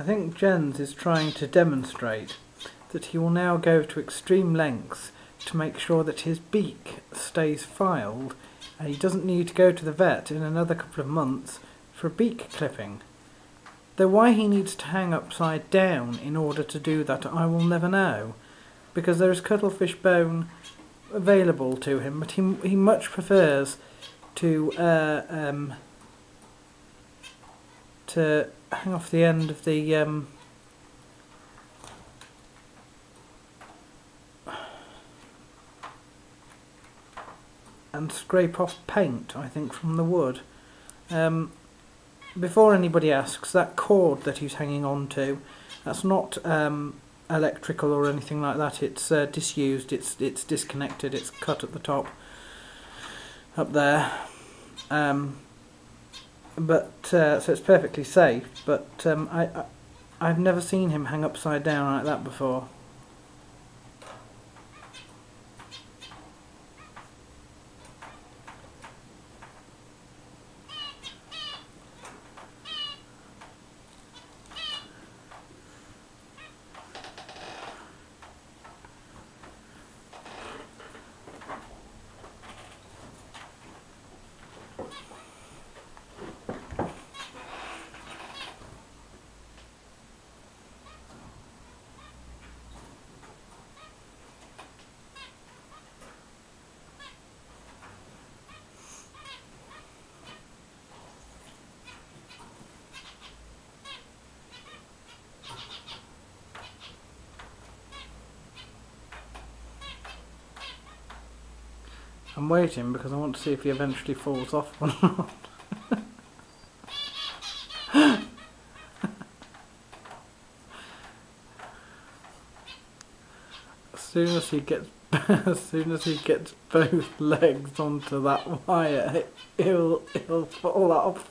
I think Jens is trying to demonstrate that he will now go to extreme lengths to make sure that his beak stays filed and he doesn't need to go to the vet in another couple of months for a beak clipping. Though why he needs to hang upside down in order to do that I will never know, because there is cuttlefish bone available to him, but he much prefers to hang off the end of the and scrape off paint, I think, from the wood. Before anybody asks, that cord that he's hanging on to, that's not electrical or anything like that. It's disused, it's disconnected, it's cut at the top up there. So it's perfectly safe, but I've never seen him hang upside down like that before. I'm waiting because I want to see if he eventually falls off or not. As soon as he gets both legs onto that wire, he'll fall off.